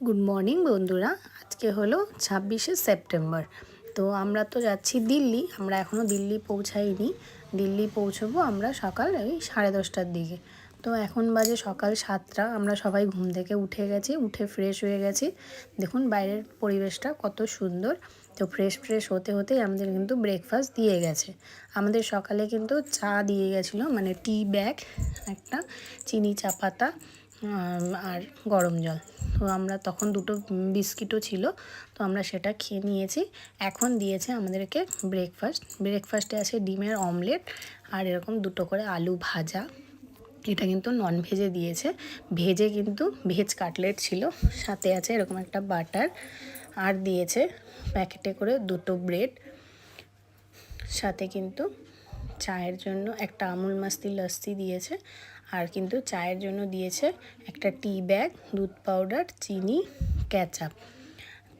Good morning বন্ধুরা। আজকে হলো 26শে সেপ্টেম্বর। তো আমরা তো যাচ্ছি দিল্লি। আমরা এখনও দিল্লি পৌঁছাইনি। দিল্লি পৌঁছবো আমরা সকাল এই 10:30টার দিকে। তো এখন বাজে সকাল 7টা। আমরা সবাই ঘুম থেকে উঠে গেছি, উঠে ফ্রেশ হয়ে গেছি। দেখুন বাইরের পরিবেশটা কত সুন্দর। তো ফ্রেশ হতে হতেই আমাদের কিন্তু ব্রেকফাস্ট দিয়ে গেছে। আমাদের সকালে কিন্তু চা দিয়ে গেছিলো, মানে টি ব্যাগ একটা, চিনি চা পাতা আর গরম জল। তো আমরা তখন দুটো বিস্কিটও ছিল, তো আমরা সেটা খেয়ে নিয়েছি। এখন দিয়েছে আমাদেরকে ব্রেকফাস্টে আছে ডিমের অমলেট আর এরকম দুটো করে আলু ভাজা। এটা কিন্তু নন ভেজে দিয়েছে, ভেজে কিন্তু ভেজ কাটলেট ছিল, সাথে আছে এরকম একটা বাটার, আর দিয়েছে প্যাকেটে করে দুটো ব্রেড, সাথে কিন্তু চায়ের জন্য একটা আমুল মাস্তি লস্যি দিয়েছে, আর কিন্তু চায়ের জন্য দিয়েছে একটা টি ব্যাগ, দুধ পাউডার, চিনি, কেচাপ।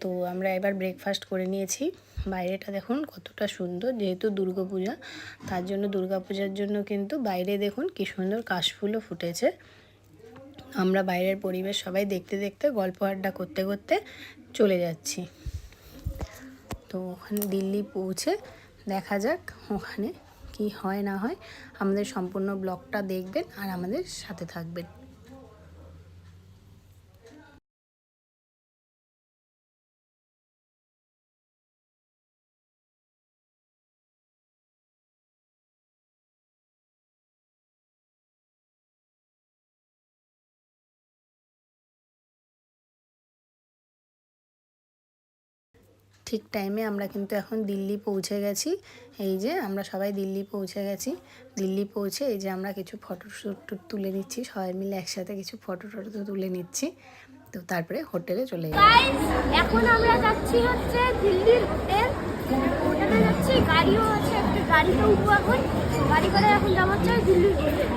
তো আমরা এবার ব্রেকফাস্ট করে নিয়েছি। বাইরেটা দেখুন কতটা সুন্দর, যেহেতু দুর্গাপূজা, তার জন্য দুর্গাপূজার জন্য কিন্তু বাইরে দেখুন কি সুন্দর কাশফুলও ফুটেছে। আমরা বাইরের পরিবেশ সবাই দেখতে দেখতে গল্প আড্ডা করতে করতে চলে যাচ্ছি। তো ওখানে দিল্লি পৌঁছে দেখা যাক ওখানে কি হয় না হয়। আমাদের সম্পূর্ণ ব্লগটা দেখবেন আর আমাদের সাথে থাকবেন। ঠিক টাইমে আমরা কিন্তু এখন দিল্লি পৌঁছে গেছি। এই যে আমরা সবাই দিল্লি পৌঁছে গেছি। দিল্লি পৌঁছে এই যে আমরা কিছু ফটোশ্যুট তুলে নিচ্ছি, সবাই মিলে একসাথে কিছু ফটো তুলে নিচ্ছি। তো তারপরে হোটেলে চলে যাবো। এখন আমরা যাচ্ছি হচ্ছে দিল্লির হোটেলে যাচ্ছি, গাড়িও আছে, একটা গাড়িতে উঠবো এখন, গাড়ি করে এখন যাবো হচ্ছে দিল্লির hotel.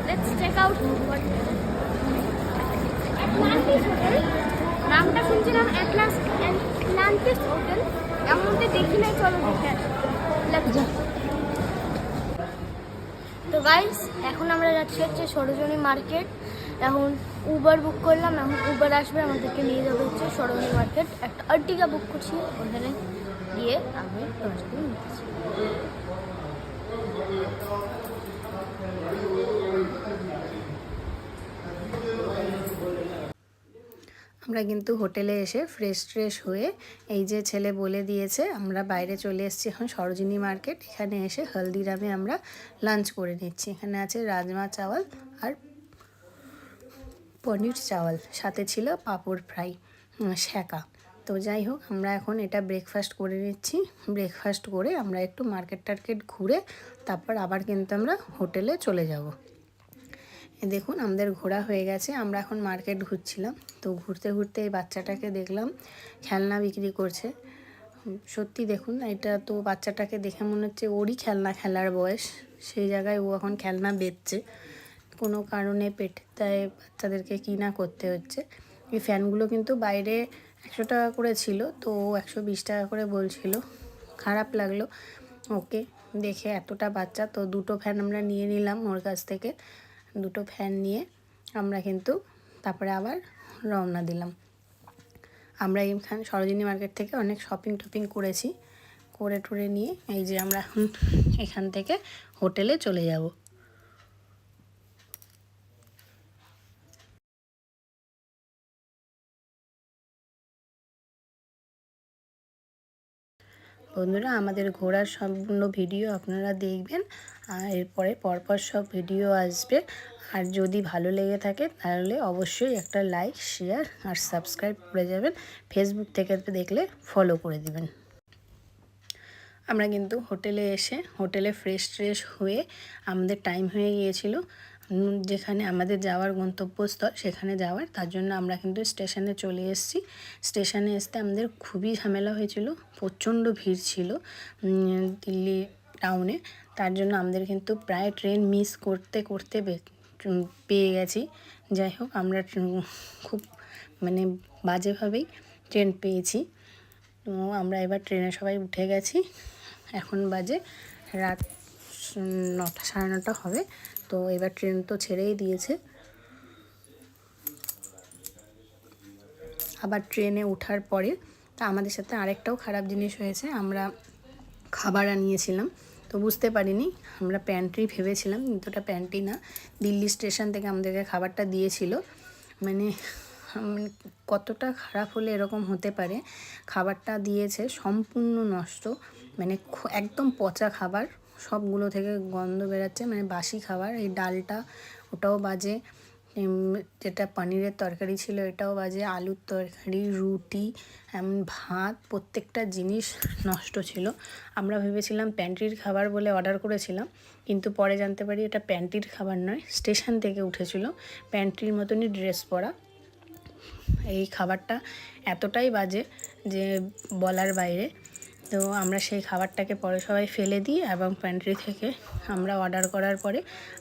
Let's check out Atlantis hotel. নামটা শুনছিলাম অ্যাটলান্টিস হোটেল, এমনটা দেখি নাই, চলো দেখে আসি। তো গাইস এখন আমরা যাচ্ছি হচ্ছে সরোজিনী মার্কেট। এখন উবার বুক করলাম, এখন উবার আসবে আমাদেরকে নিয়ে যাবে হচ্ছে সরোজিনী মার্কেট। একটা আর্টিকা বুক করছি, ওখানে গিয়ে আমি তোমাদেরকে নিচ্ছি। আমরা কিন্তু হোটেলে এসে ফ্রেশ হয়ে এই যে ছেলে বলে দিয়েছে, আমরা বাইরে চলে এসেছি এখন সরোজিনী মার্কেট। এখানে এসে হলদিরামে আমরা লাঞ্চ করে নিচ্ছি। এখানে আছে রাজমা চাওয়াল আর পনির চাওয়াল, সাথে ছিল পাঁপড় ফ্রাই, শ্যাকা। তো যাই হোক, আমরা এখন এটা ব্রেকফাস্ট করে নিচ্ছি। ব্রেকফাস্ট করে আমরা একটু মার্কেট ঘুরে তারপর আবার কিন্তু আমরা হোটেলে চলে যাব। দেখুন আমাদের ঘোরা হয়ে গেছে, আমরা এখন মার্কেট ঘুরছিলাম। তো ঘুরতে ঘুরতে এই বাচ্চাটাকে দেখলাম খেলনা বিক্রি করছে। সত্যি দেখুন, এটা তো বাচ্চাটাকে দেখে মনে হচ্ছে ওরই খেলনা খেলার বয়স, সেই জায়গায় ও এখন খেলনা বেচছে। কোনো কারণে পেটের দায়ে বাচ্চাদেরকে কী না করতে হচ্ছে। এই ফ্যানগুলো কিন্তু বাইরে 100 টাকা করে ছিল, তো 120 টাকা করে বলছিল। খারাপ লাগলো ওকে দেখে, এতটা বাচ্চা। তো দুটো ফ্যান আমরা নিয়ে নিলাম ওর কাছ থেকে। দুটো ফ্যান নিয়ে আমরা কিন্তু তারপরে আবার রওনা দিলাম। আমরা এইখানে সরোজিনী মার্কেট থেকে অনেক শপিং করেছি, করে টরে নিয়ে এই যে আমরা এখন এখান থেকে হোটেলে চলে যাব। বন্ধুরা, আমাদের ঘোরার সম্পূর্ণ ভিডিও আপনারা দেখবেন, আর এরপরে পরপর সব ভিডিও আসবে। আর যদি ভালো লেগে থাকে তাহলে অবশ্যই একটা লাইক, শেয়ার আর সাবস্ক্রাইব করে যাবেন। ফেসবুক থেকে দেখলে ফলো করে দিবেন। আমরা কিন্তু হোটেলে এসে হোটেলে ফ্রেশ হয়ে আমাদের টাইম হয়ে গিয়েছিল যেখানে আমাদের যাওয়ার গন্তব্যস্থল সেখানে যাওয়ার, তার জন্য আমরা কিন্তু স্টেশনে চলে এসেছি। স্টেশনে আসতে আমাদের খুবই ঝামেলা হয়েছিল, প্রচণ্ড ভিড় ছিল দিল্লি টাউনে। তার জন্য আমাদের কিন্তু প্রায় ট্রেন মিস করতে পেয়ে গেছি। যাই হোক, আমরা খুব মানে বাজেভাবেই ট্রেন পেয়েছি। তো আমরা এবার ট্রেনে সবাই উঠে গেছি। এখন বাজে রাত 9টা, 9:30 হবে। তো এবার ট্রেন তো ছেড়েই দিয়েছে। আবার ট্রেনে ওঠার পরে তা আমাদের সাথে আরেকটাও খারাপ জিনিস হয়েছে। আমরা খাবার আনিয়েছিলাম, তো বুঝতে পারিনি, আমরা প্যান্ট্রি ভেবেছিলাম, কিন্তু ওটা প্যান্ট্রি না। দিল্লি স্টেশন থেকে আমাদেরকে খাবারটা দিয়েছিল। মানে কতটা খারাপ হলে এরকম হতে পারে। খাবারটা দিয়েছে সম্পূর্ণ নষ্ট, মানে একদম পচা খাবার, সবগুলো থেকে গন্ধ বেরাচ্ছে, মানে বাসি খাবার। এই ডালটা ওটাও বাজে, যেটা পনিরের তরকারি ছিল এটাও বাজে, আলুর তরকারি, রুটি, ভাত, প্রত্যেকটা জিনিস নষ্ট ছিল। আমরা ভেবেছিলাম প্যান্ট্রির খাবার বলে অর্ডার করেছিলাম, কিন্তু পরে জানতে পারি এটা প্যান্ট্রির খাবার নয়, স্টেশন থেকে উঠেছিল, প্যান্ট্রির মতনই ড্রেস পরা। এই খাবারটা এতটাই বাজে যে বলার বাইরে। তো আমরা সেই খাবারটাকে পরে সবাই ফেলে দিই, এবং প্যান্ট্রি থেকে আমরা অর্ডার করার পরে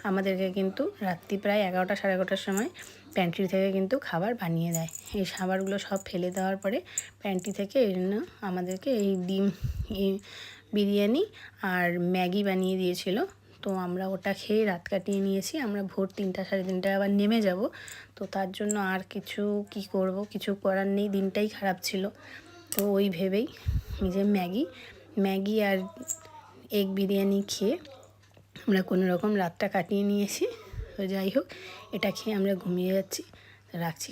আমাদেরকে কিন্তু রাত্রি প্রায় 11টা সাড়ে 11টার সময় প্যান্ট্রি থেকে কিন্তু খাবার বানিয়ে দেয়। এই খাবারগুলো সব ফেলে দেওয়ার পরে প্যান্ট্রি থেকে এই জন্য আমাদেরকে এই ডিম বিরিয়ানি আর ম্যাগি বানিয়ে দিয়েছিল। তো আমরা ওটা খেয়ে রাত কাটিয়ে নিয়েছি। আমরা ভোর 3টা সাড়ে 3টায় আবার নেমে যাব। তো তার জন্য আর কি করব, কিছু করার নেই, দিনটাই খারাপ ছিল। তো ওই ভেবেই যে ম্যাগি আর এগ বিরিয়ানি খেয়ে আমরা কোনো রকম রাতটা কাটিয়ে নিয়েছি। তো যাই হোক, এটা খেয়ে আমরা ঘুমিয়ে যাচ্ছি। রাখছি।